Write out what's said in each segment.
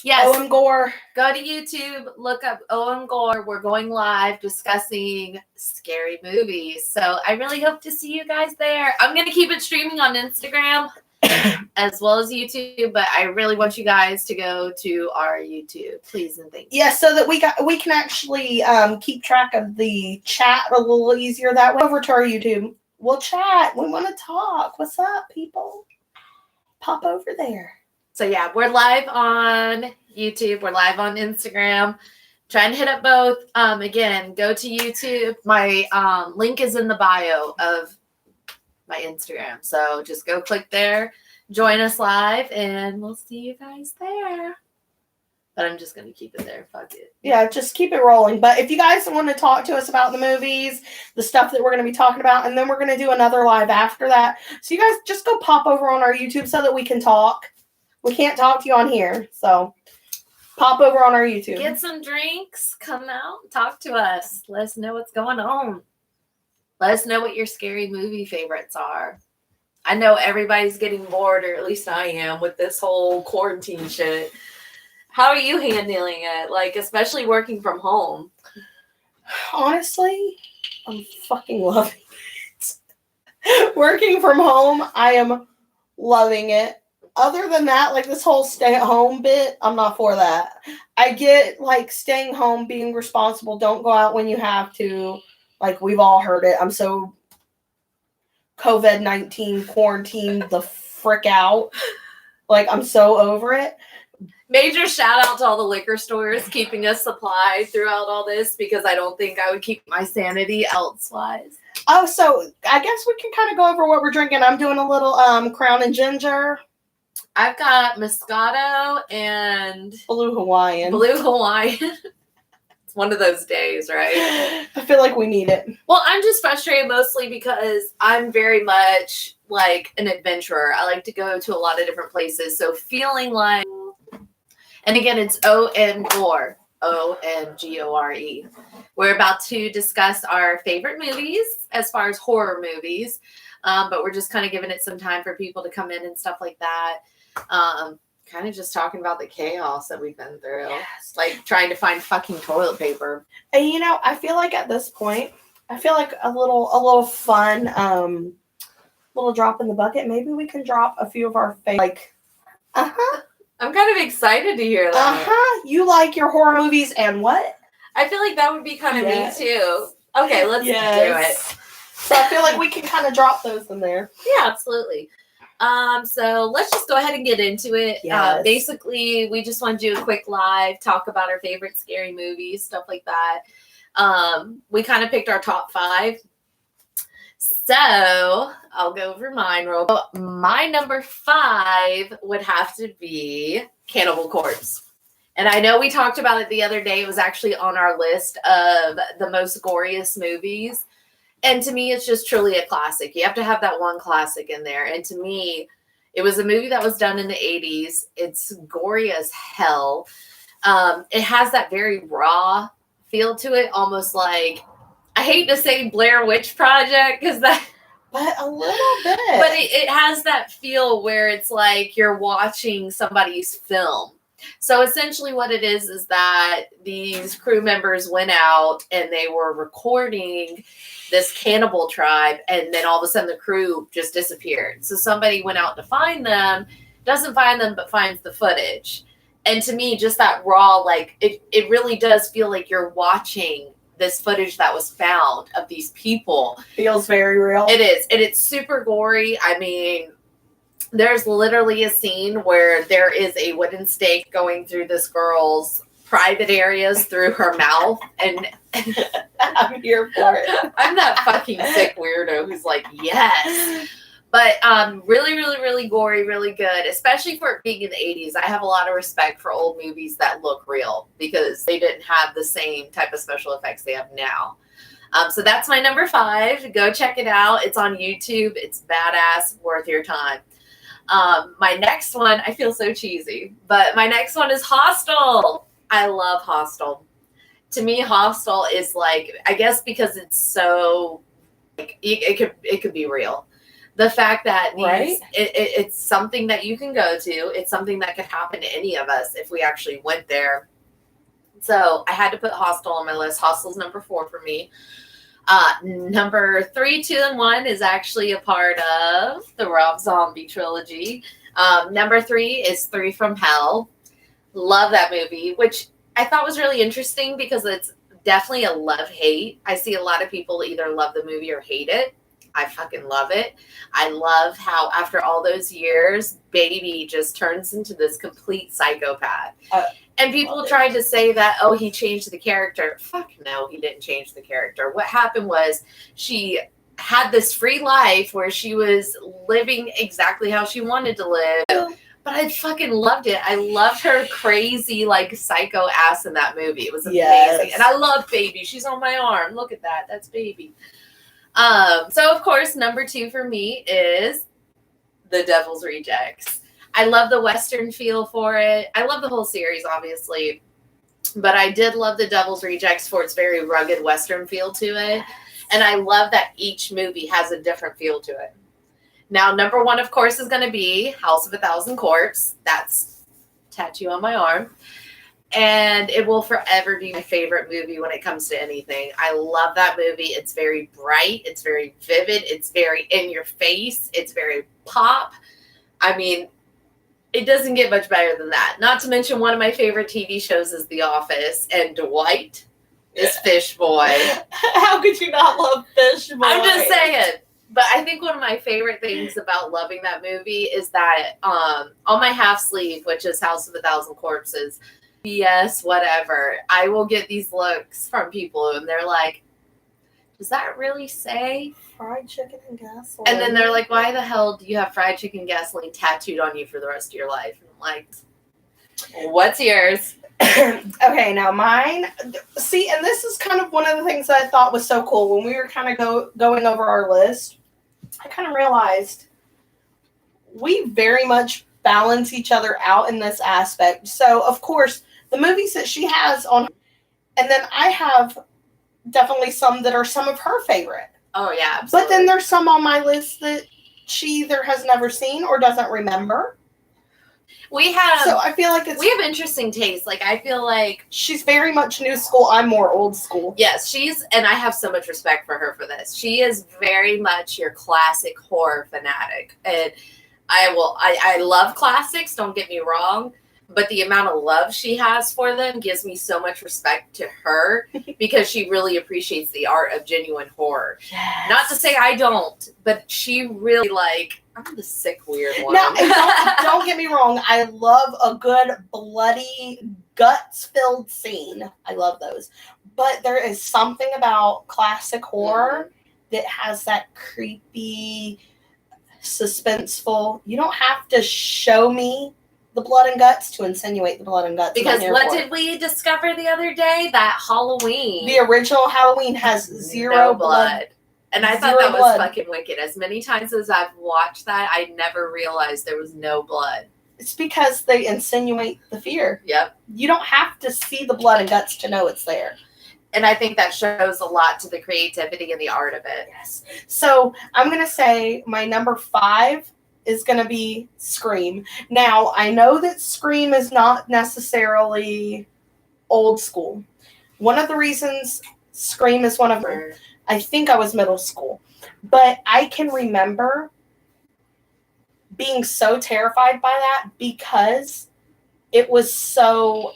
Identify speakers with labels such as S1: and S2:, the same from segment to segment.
S1: Yes.
S2: OM Gore.
S1: Go to YouTube, look up OM Gore. We're going live discussing scary movies. So I really hope to see you guys there. I'm going to keep it streaming on Instagram as well as YouTube, but I really want you guys to go to our YouTube, please and thank you.
S2: Yeah, so that we can actually keep track of the chat a little easier that way. Over to our YouTube. We'll chat. We want to talk. What's up, people? Pop over there.
S1: So yeah, we're live on YouTube. We're live on Instagram. Trying to hit up both. Again, go to YouTube. My link is in the bio of my Instagram. So just go click there, join us live, and we'll see you guys there. But I'm just going to keep it there. Fuck it.
S2: Yeah, just keep it rolling. But if you guys want to talk to us about the movies, the stuff that we're going to be talking about, and then we're going to do another live after that. So you guys just go pop over on our YouTube so that we can talk. We can't talk to you on here, so pop over on our YouTube.
S1: Get some drinks, come out, talk to us. Let us know what's going on. Let us know what your scary movie favorites are. I know everybody's getting bored, or at least I am, with this whole quarantine shit. How are you handling it? Like, especially working from home.
S2: Honestly, I'm fucking loving it. Working from home, I am loving it. Other than that, like this whole stay-at-home bit, I'm not for that. I get, like, staying home, being responsible, don't go out when you have to. Like, we've all heard it. I'm so COVID-19 quarantined the frick out. Like, I'm so over it.
S1: Major shout out to all the liquor stores keeping us supplied throughout all this, because I don't think I would keep my sanity elsewise.
S2: Oh, so I guess we can kind of go over what we're drinking. I'm doing a little Crown and Ginger.
S1: I've got Moscato and
S2: Blue Hawaiian. It's
S1: one of those days, right?
S2: I feel like we need it.
S1: Well, I'm just frustrated mostly because I'm very much like an adventurer. I like to go to a lot of different places. So feeling like, and again, it's OM Gore, OMGORE. We're about to discuss our favorite movies as far as horror movies. But we're just kind of giving it some time for people to come in and stuff like that. Kind of just talking about the chaos that we've been through. Yes. Like trying to find fucking toilet paper.
S2: And you know, I feel like at this point, I feel like a little fun, little drop in the bucket. Maybe we can drop a few of our favorite, like,
S1: I'm kind of excited to hear that.
S2: You like your horror movies and what?
S1: I feel like that would be kind of me too. Okay, let's do it.
S2: So I feel like we can kind of drop those in there.
S1: Yeah, absolutely. So let's just go ahead and get into it.
S2: Yes.
S1: Basically, we just want to do a quick live, talk about our favorite scary movies, stuff like that. We kind of picked our top 5. So I'll go over mine real quick. My number 5 would have to be Cannibal Corpse. And I know we talked about it the other day. It was actually on our list of the most goriest movies. And to me, it's just truly a classic. You have to have that one classic in there. And to me, it was a movie that was done in the 80s. It's gory as hell. It has that very raw feel to it, almost like, I hate to say Blair Witch Project, because that...
S2: But a little bit.
S1: But it has that feel where it's like you're watching somebody's film. So essentially what it is that these crew members went out and they were recording this cannibal tribe, and then all of a sudden the crew just disappeared. So somebody went out to find them, doesn't find them, but finds the footage. And to me, just that raw, like, it really does feel like you're watching this footage that was found of these people.
S2: Feels very real.
S1: It is. And it's super gory. I mean, there's literally a scene where there is a wooden stake going through this girl's private areas through her mouth, and
S2: I'm here for it.
S1: I'm that fucking sick weirdo who's like, yes. But really, really, really gory, really good, especially for it being in the 80s. I have a lot of respect for old movies that look real because they didn't have the same type of special effects they have now. So that's my number 5. Go check it out. It's on YouTube. It's badass, worth your time. My next one, I feel so cheesy, but my next one is Hostel. I love Hostel. To me, Hostel is like, I guess because it's so, like, it could be real. The fact that
S2: Right?
S1: it's something that you can go to. It's something that could happen to any of us if we actually went there. So I had to put Hostel on my list. Hostel's number 4 for me. Number 3, 2, and 1 is actually a part of the Rob Zombie trilogy. Number 3 is 3 from Hell. Love that movie, which I thought was really interesting because it's definitely a love-hate. I see a lot of people either love the movie or hate it. I fucking love it. I love how after all those years, Baby just turns into this complete psychopath. And people tried to say that, oh, he changed the character. Fuck no, he didn't change the character. What happened was she had this free life where she was living exactly how she wanted to live. But I fucking loved it. I loved her crazy, like, psycho ass in that movie. It was amazing. Yes. And I love Baby. She's on my arm. Look at that. That's Baby. So, of course, number 2 for me is The Devil's Rejects. I love the Western feel for it. I love the whole series, obviously. But I did love The Devil's Rejects for its very rugged Western feel to it. And I love that each movie has a different feel to it. Now, number 1, of course, is going to be House of a Thousand Corpses. That's tattoo on my arm. And it will forever be my favorite movie when it comes to anything. I love that movie. It's very bright. It's very vivid. It's very in your face. It's very pop. I mean, it doesn't get much better than that. Not to mention one of my favorite TV shows is The Office. And Dwight is Fish Boy.
S2: How could you not love Fish Boy?
S1: I'm just saying. But I think one of my favorite things about loving that movie is that on my half sleeve, which is House of a Thousand Corpses, BS, whatever, I will get these looks from people and they're like, does that really say
S2: fried chicken and gasoline?
S1: And then they're like, why the hell do you have fried chicken gasoline tattooed on you for the rest of your life? And I'm like, what's yours?
S2: Okay, now mine, see, and this is kind of one of the things that I thought was so cool. When we were kind of going over our list, I kind of realized we very much balance each other out in this aspect. So, of course, the movies that she has on, and then I have definitely some that are some of her favorite.
S1: Oh, yeah, absolutely.
S2: But then there's some on my list that she either has never seen or doesn't remember. So I feel like we
S1: have interesting tastes. Like, I feel like
S2: she's very much new school. I'm more old school.
S1: Yes, and I have so much respect for her for this. She is very much your classic horror fanatic. And I love classics, don't get me wrong, but the amount of love she has for them gives me so much respect to her because she really appreciates the art of genuine horror. Yes. Not to say I don't, but she really, like, I'm the sick, weird one.
S2: Now, don't get me wrong. I love a good, bloody, guts-filled scene. I love those. But there is something about classic horror that has that creepy, suspenseful. You don't have to show me the blood and guts to insinuate the blood and guts.
S1: Because what did we discover the other day? That Halloween.
S2: The original Halloween has zero blood.
S1: And I thought that was fucking wicked. As many times as I've watched that, I never realized there was no blood.
S2: It's because they insinuate the fear.
S1: Yep.
S2: You don't have to see the blood and guts to know it's there.
S1: And I think that shows a lot to the creativity and the art of it.
S2: Yes. So I'm going to say my number 5 is going to be Scream. Now, I know that Scream is not necessarily old school. One of the reasons Scream is one of them, I think I was middle school, but I can remember being so terrified by that because it was so,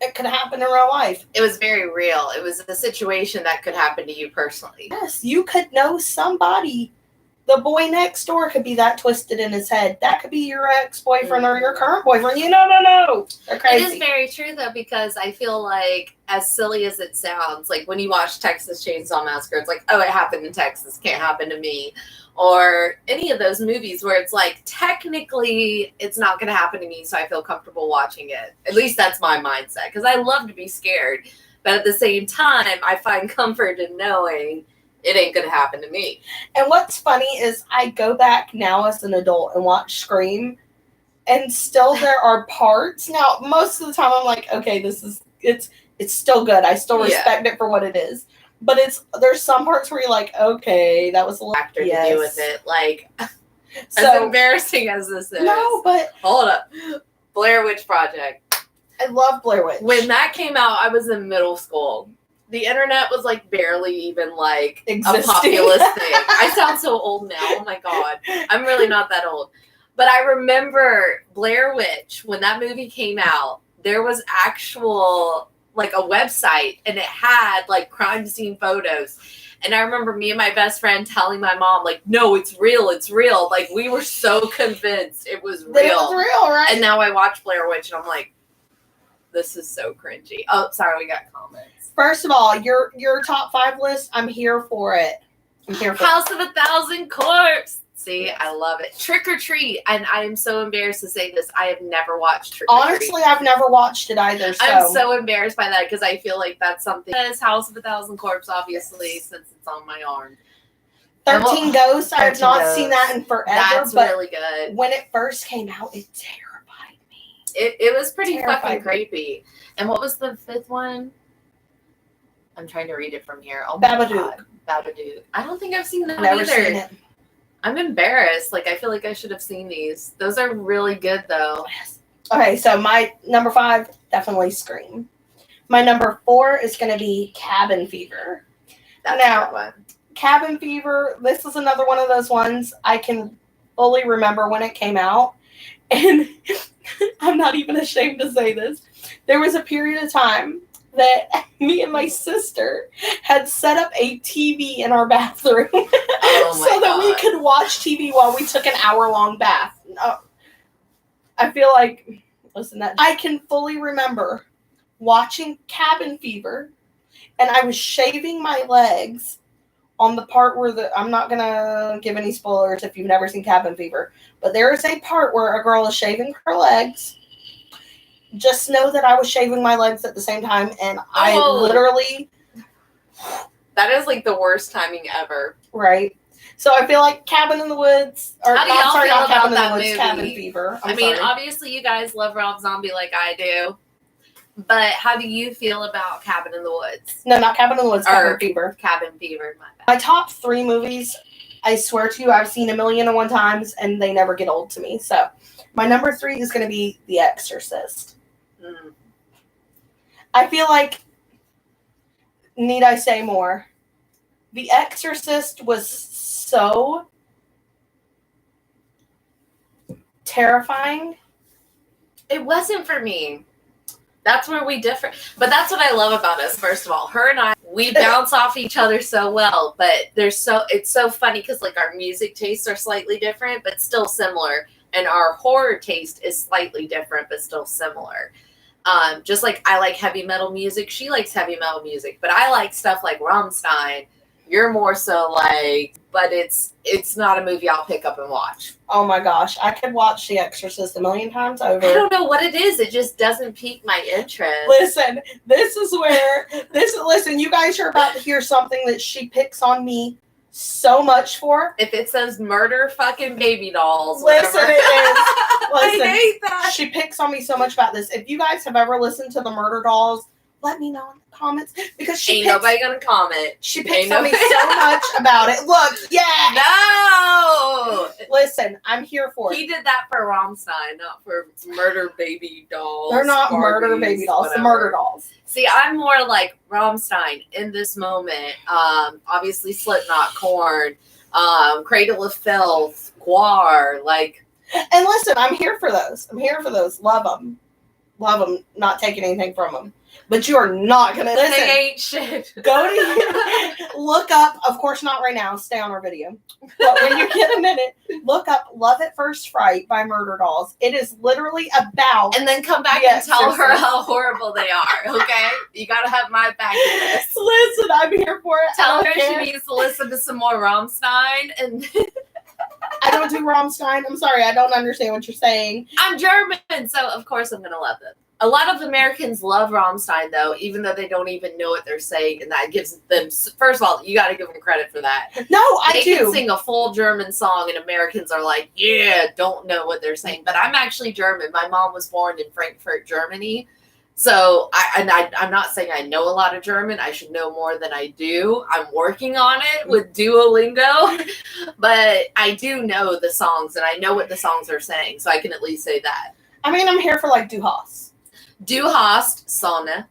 S2: it could happen in real life.
S1: It was very real. It was a situation that could happen to you personally.
S2: Yes, you could know somebody. The boy next door could be that twisted in his head. That could be your ex-boyfriend or your current boyfriend. No. They're crazy.
S1: It is very true, though, because I feel like, as silly as it sounds, like when you watch Texas Chainsaw Massacre, it's like, oh, it happened in Texas. Can't happen to me. Or any of those movies where it's like, technically, it's not going to happen to me, so I feel comfortable watching it. At least that's my mindset, because I love to be scared. But at the same time, I find comfort in knowing it ain't going to happen to me.
S2: And what's funny is I go back now as an adult and watch Scream, and still there are parts. Now, most of the time I'm like, okay, it's still good. I still respect it for what it is. But there's some parts where you're like, okay, that was a little
S1: factor to do with it. Like,
S2: So
S1: as embarrassing as this is.
S2: no, but
S1: hold up. Blair Witch Project.
S2: I love Blair Witch.
S1: When that came out, I was in middle school. The internet was like barely even like
S2: Existing.
S1: a populous thing. I sound so old now. Oh my God. I'm really not that old. But I remember Blair Witch, when that movie came out, there was actual like a website and it had like crime scene photos. And I remember me and my best friend telling my mom, like, no, it's real. It's real. Like, we were so convinced it was real.
S2: It was real, right?
S1: And now I watch Blair Witch and I'm like, this is so cringy. Oh, sorry, we got comments.
S2: First of all, your top 5 list, I'm here for it. I'm here for
S1: House of a Thousand Corpse. See, I love it. Trick or Treat. And I am so embarrassed to say this. I have never watched Trick or Treat.
S2: Honestly, I've never watched it either. So.
S1: I'm so embarrassed by that because I feel like that's something. This House of a Thousand Corpse, obviously, since it's on my arm.
S2: 13 Ghosts. I have not seen that in forever.
S1: That's
S2: but
S1: really good.
S2: When it first came out, it terrified me.
S1: It was pretty
S2: Terrified
S1: fucking
S2: me.
S1: creepy. And what was the 5th one? I'm trying to read it from here. Oh my
S2: Babadook.
S1: God. Babadook. I don't think I've seen that
S2: Never
S1: either.
S2: seen it.
S1: I'm embarrassed. Like, I feel like I should have seen these. Those are really good, though.
S2: Okay, so my number 5, definitely Scream. My number 4 is going to be Cabin Fever.
S1: That's
S2: Now,
S1: a good one.
S2: Cabin Fever, this is another one of those ones I can fully remember when it came out. And I'm not even ashamed to say this. There was a period of time that me and my sister had set up a TV in our bathroom so that we could watch TV while we took an hour-long bath. I feel like, listen, that I can fully remember watching Cabin Fever, and I was shaving my legs on the part where I'm not gonna give any spoilers if you've never seen Cabin Fever, but there is a part where a girl is shaving her legs. Just know that I was shaving my legs at the same time, and I literally...
S1: That is like the worst timing ever.
S2: Right. So I feel like Cabin in the Woods, or
S1: How do y'all feel
S2: not
S1: about
S2: Cabin in
S1: that
S2: the Woods,
S1: movie?
S2: Cabin Fever.
S1: I mean, obviously you guys love Rob Zombie like I do, but how do you feel about Cabin in the Woods?
S2: No, not Cabin in the Woods, Cabin Fever.
S1: Cabin Fever, my bad.
S2: My top 3 movies, I swear to you, I've seen 1,000,001 times, and they never get old to me. So my number 3 is going to be The Exorcist. I feel like, need I say more? The Exorcist was so terrifying.
S1: It wasn't for me. That's where we differ. But that's what I love about us, first of all. Her and I, we bounce off each other so well, but it's so funny because like our music tastes are slightly different, but still similar. And our horror taste is slightly different, but still similar. Just like I like heavy metal music, she likes heavy metal music, but I like stuff like Rammstein. You're more so like, but it's not a movie I'll pick up and watch.
S2: Oh my gosh, I could watch The Exorcist 1,000,000 times over.
S1: I don't know what it is. It just doesn't pique my interest.
S2: Listen, listen, you guys are about to hear something that she picks on me so much for.
S1: If it says murder fucking baby dolls.
S2: Listen, it is. Listen,
S1: I hate that.
S2: She picks on me so much about this. If you guys have ever listened to the Murder Dolls, let me know in the comments because
S1: ain't nobody gonna comment.
S2: She picks on me so much about it. Look, yeah.
S1: No.
S2: Listen, I'm here for it.
S1: He did that for Rammstein, not for murder baby dolls.
S2: They're not murder baby dolls.
S1: Whatever.
S2: The Murder Dolls.
S1: See, I'm more like Rammstein in this moment. Obviously Slipknot, Korn, Cradle of Filth, Guar, like.
S2: And listen, I'm here for those. Love them. Not taking anything from them. But you are not gonna listen.
S1: They ain't shit.
S2: Go to look up. Of course, not right now. Stay on our video. But when you get a minute, look up "Love at First Fright" by Murder Dolls. It is literally about.
S1: And then come back and tell her how horrible they are. Okay, you gotta have my back in this.
S2: Listen, I'm here for it.
S1: Tell her she needs to listen to some more Rammstein and.
S2: I don't do Rammstein. I'm sorry, I don't understand what you're saying.
S1: I'm German, so of course I'm gonna love it. A lot of Americans love Rammstein, though, even though they don't even know what they're saying, and that gives them. First of all, you got to give them credit for that.
S2: No, I do.
S1: They can sing a full German song, and Americans are like, "Yeah, don't know what they're saying." But I'm actually German. My mom was born in Frankfurt, Germany, So I'm not saying I know a lot of German. I should know more than I do. I'm working on it with Duolingo, but I do know the songs and I know what the songs are saying, so I can at least say that.
S2: I mean, I'm here for like Du hast.
S1: Du hast Sonne.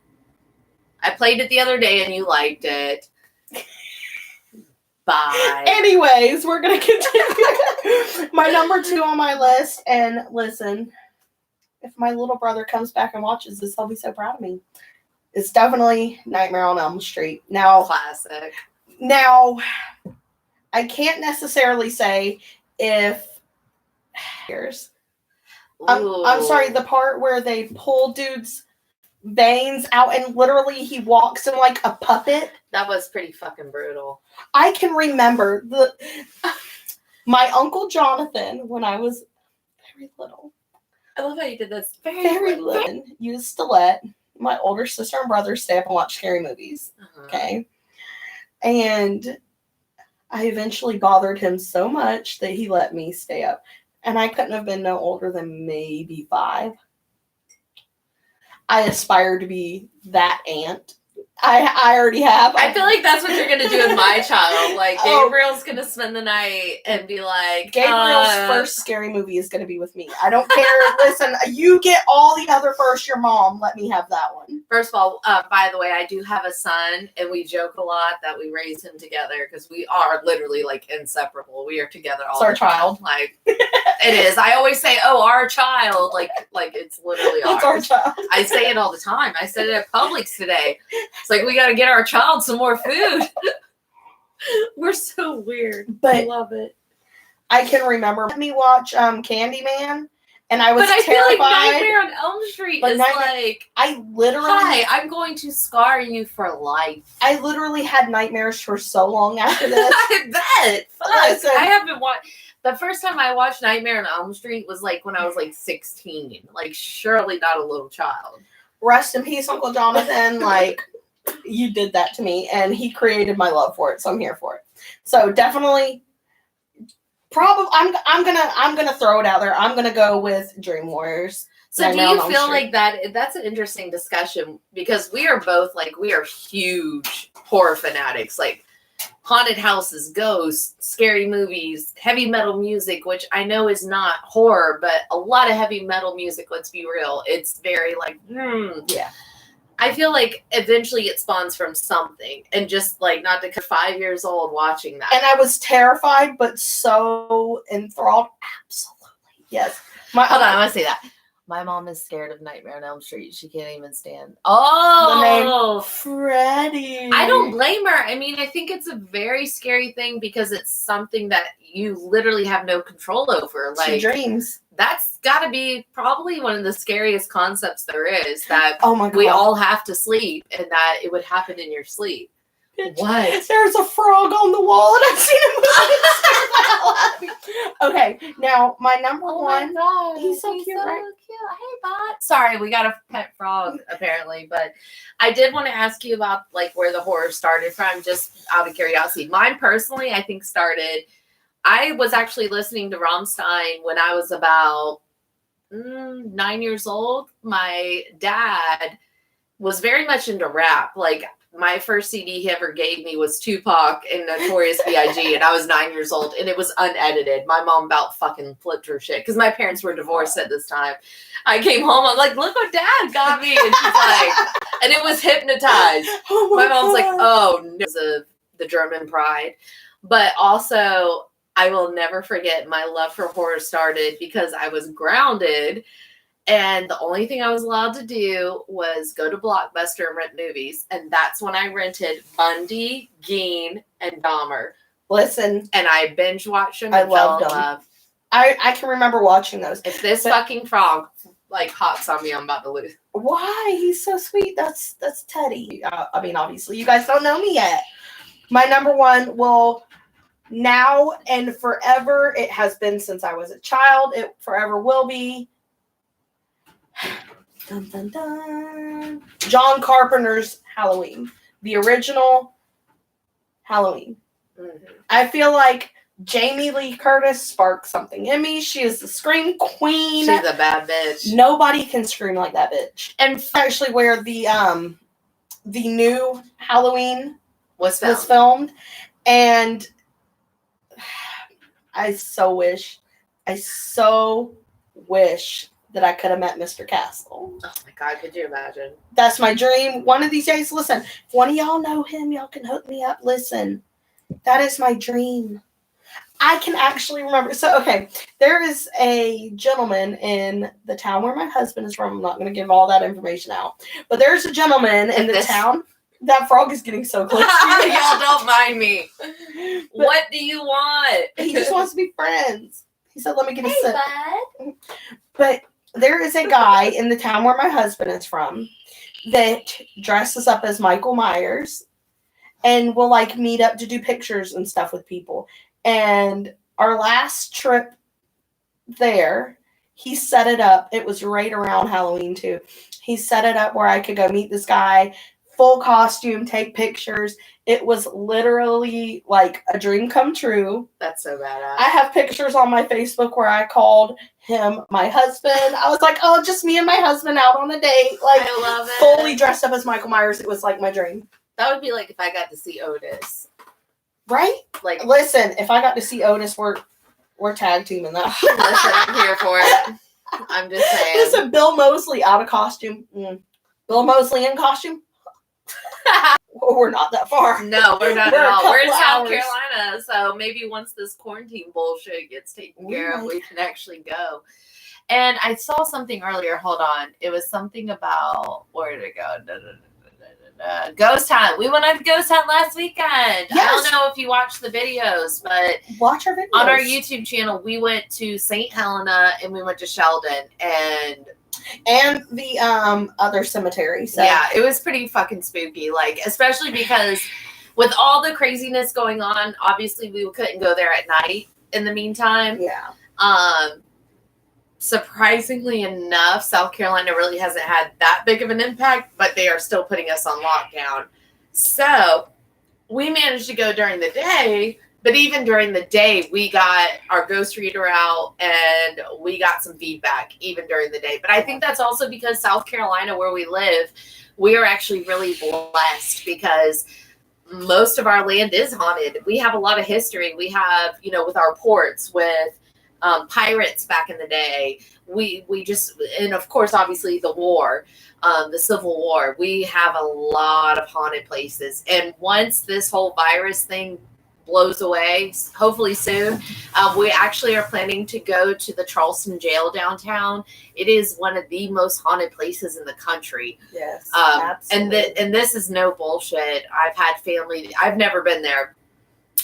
S1: I played it the other day and you liked it. Bye.
S2: Anyways, we're gonna continue. My number 2 on my list, and listen, if my little brother comes back and watches this, he'll be so proud of me. It's definitely Nightmare on Elm Street. Now,
S1: classic.
S2: Now, I can't necessarily say if. I'm sorry, the part where they pull dude's veins out and literally he walks in like a puppet.
S1: That was pretty fucking brutal.
S2: I can remember my Uncle Jonathan when I was very little.
S1: I love how you did this.
S2: Very little. Used to let my older sister and brother stay up and watch scary movies. Uh-huh. Okay. And I eventually bothered him so much that he let me stay up. And I couldn't have been no older than maybe 5. I aspire to be that aunt. I already have.
S1: I feel like that's what you're going to do with my child. Like, Gabriel's going to spend the night and be like...
S2: Gabriel's first scary movie is going to be with me. I don't care. Listen, you get all the other first, your mom. Let me have that one.
S1: First of all, by the way, I do have a son, and we joke a lot that we raised him together because we are literally, like, inseparable. We are together all the time.
S2: It's our child.
S1: Like, it is. I always say, oh, our child. Like it's literally ours.
S2: It's our child.
S1: I say it all the time. I said it at Publix today. It's like, we got to get our child some more food. We're so weird.
S2: But
S1: I love it.
S2: I can remember me watch Candyman, and I was terrified.
S1: Feel like Nightmare on Elm Street is like...
S2: I literally...
S1: Hi, I'm going to scar you for life.
S2: I literally had nightmares for so long after this.
S1: I bet. Fuck. I haven't watched... The first time I watched Nightmare on Elm Street was like when I was like 16. Like, surely not a little child.
S2: Rest in peace, Uncle Jonathan. Like, you did that to me, and he created my love for it, so I'm here for it. So definitely, probably, I'm gonna throw it out there. I'm gonna go with Dream Warriors.
S1: So do you feel like that? That's an interesting discussion because we are both like, we are huge horror fanatics. Like, haunted houses, ghosts, scary movies, heavy metal music, which I know is not horror, but a lot of heavy metal music, let's be real. It's very like,
S2: yeah.
S1: I feel like eventually it spawns from something, and just like not to 5 years old watching that.
S2: And I was terrified, but so enthralled. Absolutely. Yes.
S1: Hold on, I want to say that. My mom is scared of Nightmare on Elm Street. She can't even stand. Oh,
S2: the name Freddy.
S1: I don't blame her. I mean, I think it's a very scary thing because it's something that you literally have no control over. Like,
S2: she dreams.
S1: That's got to be probably one of the scariest concepts there is. That
S2: oh my God.
S1: We all have to sleep, and that it would happen in your sleep. What?
S2: There's a frog on the wall, and I've seen him. Okay, now my number one.
S1: God,
S2: he's so cute, right?
S1: Cute. Hey, Bot. Sorry, we got a pet frog apparently, but I did want to ask you about like where the horror started from, just out of curiosity. Mine personally, I think started. I was actually listening to Rammstein when I was about 9 years old. My dad was very much into rap, like. My first CD he ever gave me was Tupac and Notorious B.I.G. and I was 9 years old and it was unedited. My mom about fucking flipped her shit because my parents were divorced at this time. I came home, I'm like, look what dad got me. And she's like, and it was Hypnotized.
S2: Oh
S1: my mom's
S2: God.
S1: like, oh, no, because of the German pride. But also, I will never forget my love for horror started because I was grounded. And the only thing I was allowed to do was go to Blockbuster and rent movies. And that's when I rented Bundy, Geen, and Dahmer.
S2: Listen.
S1: And I binge watched them
S2: and
S1: I loved them.
S2: Love. I can remember watching those.
S1: If this fucking frog like hops on me, I'm about to lose.
S2: Why? He's so sweet. That's Teddy. I mean, obviously, you guys don't know me yet. My number one will now and forever, it has been since I was a child. It forever will be. Dun, dun, dun. John Carpenter's Halloween, the original Halloween. Mm-hmm. I feel like Jamie Lee Curtis sparked something in me. She is the scream queen.
S1: She's a bad bitch.
S2: Nobody can scream like that bitch.
S1: And
S2: Actually, where the new Halloween
S1: was
S2: filmed, and I so wish that I could have met Mr. Castle.
S1: Oh my God, could you imagine?
S2: That's my dream. One of these days, listen, if one of y'all know him, y'all can hook me up. Listen, that is my dream. I can actually remember. So, okay, there is a gentleman in the town where my husband is from. I'm not going to give all that information out. But there's a gentleman in the town. That frog is getting so close to you.
S1: Y'all don't mind me. But what do you want?
S2: He just wants to be friends. He said, let me get a sip.
S1: Bud.
S2: But there is a guy in the town where my husband is from that dresses up as Michael Myers and will like meet up to do pictures and stuff with people. And our last trip there, he set it up. It was right around Halloween too. He set it up where I could go meet this guy, full costume, take pictures. It was literally like a dream come true.
S1: That's so badass.
S2: I have pictures on my Facebook where I called him my husband. I was like, oh, just me and my husband out on a date. Like,
S1: I love it.
S2: Fully dressed up as Michael Myers. It was like my dream.
S1: That would be like if I got to see Otis.
S2: Right?
S1: Like,
S2: listen, if I got to see Otis, we're tag teaming that.
S1: Listen, I'm here for it. I'm just saying.
S2: Listen, Bill Moseley out of costume. Bill Moseley in costume? We're not that far.
S1: No, we're not at all. We're in South
S2: hours.
S1: Carolina, so maybe once this quarantine bullshit gets taken care of, we can actually go. And I saw something earlier. Hold on. It was something about, where did it go? Ghost hunt. We went on a ghost hunt last weekend. Yes. I don't know if you watched the videos, but
S2: watch our videos.
S1: On our YouTube channel, we went to St. Helena and we went to Sheldon and
S2: the other cemetery. So.
S1: Yeah, it was pretty fucking spooky. Like, especially because with all the craziness going on, obviously we couldn't go there at night in the meantime.
S2: Yeah.
S1: Surprisingly enough, South Carolina really hasn't had that big of an impact, but they are still putting us on lockdown. So we managed to go during the day, but even during the day, we got our ghost reader out and we got some feedback even during the day. But I think that's also because South Carolina, where we live, we are actually really blessed because most of our land is haunted. We have a lot of history. We have, with our ports, with pirates back in the day, we just, and of course, obviously the war, the Civil War, we have a lot of haunted places. And once this whole virus thing blows away, hopefully soon, we actually are planning to go to the Charleston jail downtown. It is one of the most haunted places in the country.
S2: Yes,
S1: absolutely. And this is no bullshit. I've had family, I've never been there,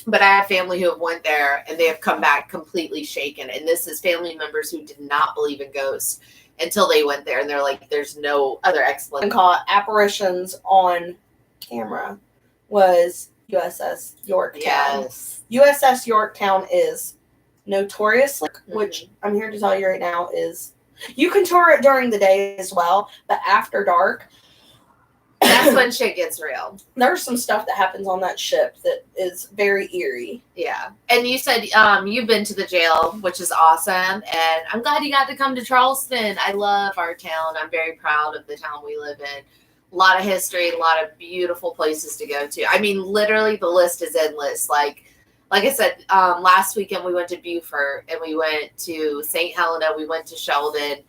S1: but I have family who have went there and they have come back completely shaken. And this is family members who did not believe in ghosts until they went there. And they're like, there's no other explanation.
S2: Caught apparitions on camera was USS Yorktown.
S1: Yes.
S2: USS Yorktown is notoriously, which I'm here to tell you right now, is you can tour it during the day as well, but after dark,
S1: that's when shit gets real.
S2: There's some stuff that happens on that ship that is very eerie.
S1: Yeah. And you said you've been to the jail, which is awesome. And I'm glad you got to come to Charleston. I love our town. I'm very proud of the town we live in. A lot of history, a lot of beautiful places to go to. I mean, literally the list is endless. Like I said, last weekend we went to Beaufort and we went to St. Helena. We went to Sheldon.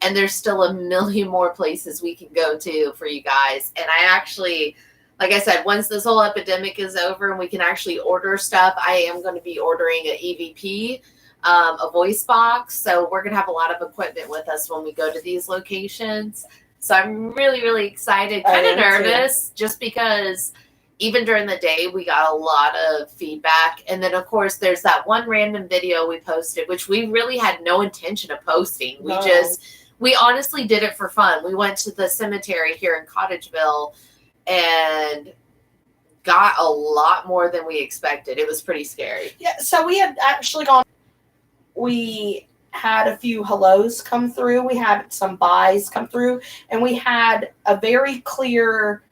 S1: And there's still a million more places we can go to for you guys. And I actually, like I said, once this whole epidemic is over and we can actually order stuff, I am going to be ordering an EVP, a voice box. So we're going to have a lot of equipment with us when we go to these locations. So I'm really, really excited, kind of nervous, just because even during the day, we got a lot of feedback. And then, of course, there's that one random video we posted, which we really had no intention of posting. We honestly did it for fun. We went to the cemetery here in Cottageville and got a lot more than we expected. It was pretty scary.
S2: Yeah, so we had actually we had a few hellos come through. We had some buys come through. And we had a very clear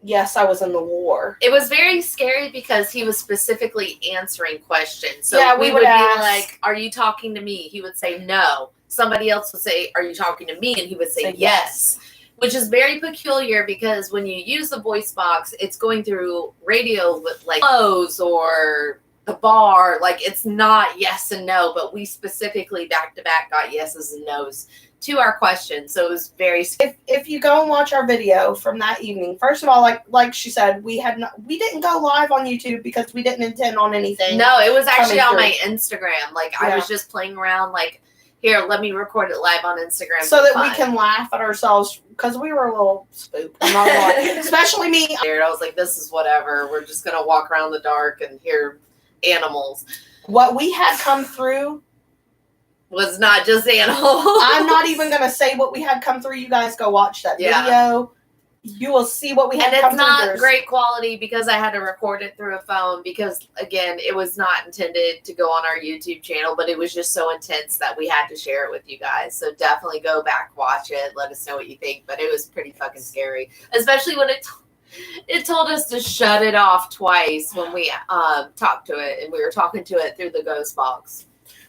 S2: Yes, I was in the war.
S1: It was very scary because he was specifically answering questions. So
S2: Yeah,
S1: we
S2: we
S1: would
S2: would
S1: be
S2: ask.
S1: like, "Are you talking to me?" He would say no. Somebody else would say, "Are you talking to me?" And he would say yes. Which is very peculiar because when you use the voice box, it's going through radio with like clothes or the bar. Like it's not yes and no, but we specifically back to back got yeses and nos to our questions. So it was very scary.
S2: If you go and watch our video from that evening, first of all, like she said, we didn't go live on YouTube because we didn't intend on anything.
S1: No, it was actually on
S2: through.
S1: my Instagram. Like I was just playing around like, here, let me record it live on Instagram.
S2: So that we can laugh at ourselves because we were a little spooked. I'm not gonna lie. Especially me.
S1: I was like, this is whatever. We're just going to walk around the dark and hear animals.
S2: What we had come through
S1: was not just animals.
S2: I'm not even going to say what we had come through. You guys go watch that video. You will see what we had come through.
S1: And it's not great quality because I had to record it through a phone because, again, it was not intended to go on our YouTube channel, but it was just so intense that we had to share it with you guys. So definitely go back, watch it, let us know what you think. But it was pretty fucking scary, especially when it told us to shut it off twice when we talked to it, and we were talking to it through the ghost box.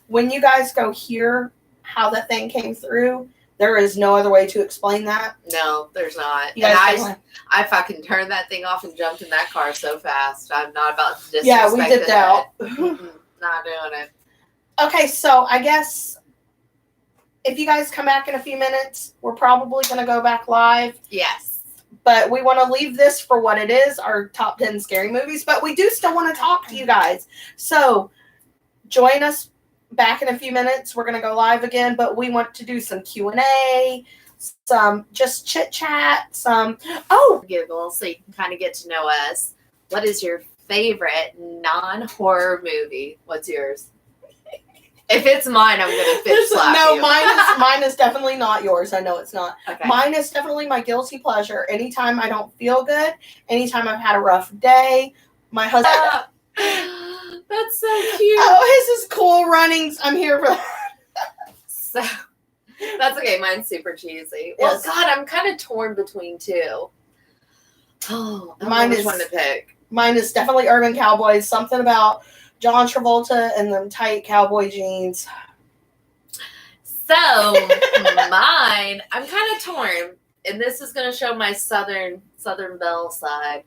S2: When you guys go hear how that thing came through, there is no other way to explain that.
S1: No, there's not.
S2: And
S1: I fucking turned that thing off and jumped in that car so fast. I'm not about to disrespect
S2: Yeah, we dipped out.
S1: Not doing it.
S2: Okay, so I guess if you guys come back in a few minutes, we're probably going to go back live.
S1: Yes.
S2: But we want to leave this for what it is, our top 10 scary movies. But we do still want to talk to you guys. So join us back in a few minutes. We're going to go live again, but we want to do some Q&A, some just chit chat,
S1: Google so you can kind of get to know us. What is your favorite non-horror movie? What's yours? If it's mine, I'm going to bitch slap you.
S2: No, mine is definitely not yours. I know it's not.
S1: Okay.
S2: Mine is definitely my guilty pleasure. Anytime I don't feel good, anytime I've had a rough day, my husband...
S1: That's so cute.
S2: Oh, his is Cool Runnings. I'm here for that.
S1: So, that's okay. Mine's super cheesy. Well,
S2: Yes.
S1: God, I'm kind of torn between two. Oh, I don't
S2: Mine
S1: know which
S2: is-
S1: one to pick.
S2: Mine is definitely Urban Cowboys. Something about John Travolta and them tight cowboy jeans.
S1: So, mine, I'm kind of torn. And this is going to show my Southern Belle side.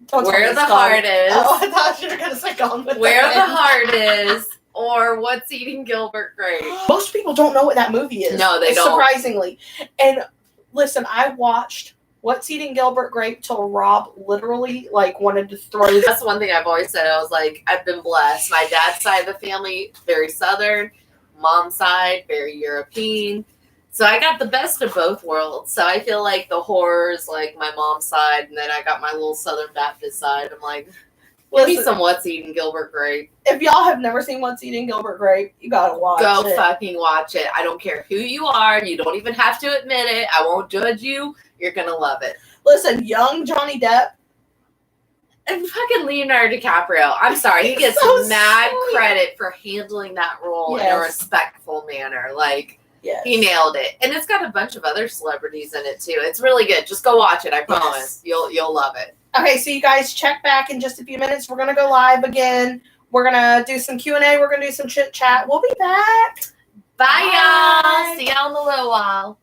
S2: Don't tell me
S1: Where
S2: it's
S1: the
S2: Gone.
S1: Heart Is.
S2: Oh, I thought you were going to say Gone with
S1: Where
S2: the
S1: the
S2: Wind.
S1: Heart Is, or What's Eating Gilbert Grape.
S2: Most people don't know what that movie is.
S1: No, they don't.
S2: Surprisingly. And listen, I watched What's Eating Gilbert Grape till Rob literally wanted to throw.
S1: That's one thing I've always said. I was like, I've been blessed. My dad's side of the family, very Southern. Mom's side, very European. So I got the best of both worlds. So I feel like the horror is like my mom's side, and then I got my little Southern Baptist side. I'm like, give me some What's Eating Gilbert Grape.
S2: If y'all have never seen What's Eating Gilbert Grape, you gotta watch
S1: Go
S2: it.
S1: fucking watch it. I don't care who you are. You don't even have to admit it. I won't judge you. You're gonna love it.
S2: Listen, young Johnny Depp.
S1: And fucking Leonardo DiCaprio. I'm sorry. He gets
S2: So
S1: mad
S2: sweet.
S1: credit for handling that role in a
S2: Yes.
S1: respectful manner. Like,
S2: Yes.
S1: he nailed it. And it's got a bunch of other celebrities in it too. It's really good. Just go watch it. I promise. You'll love it.
S2: Okay, so you guys check back in just a few minutes. We're gonna go live again. We're gonna do some Q&A. We're gonna do some chit chat. We'll be back.
S1: Bye,
S2: Bye.
S1: y'all. See y'all in a little while.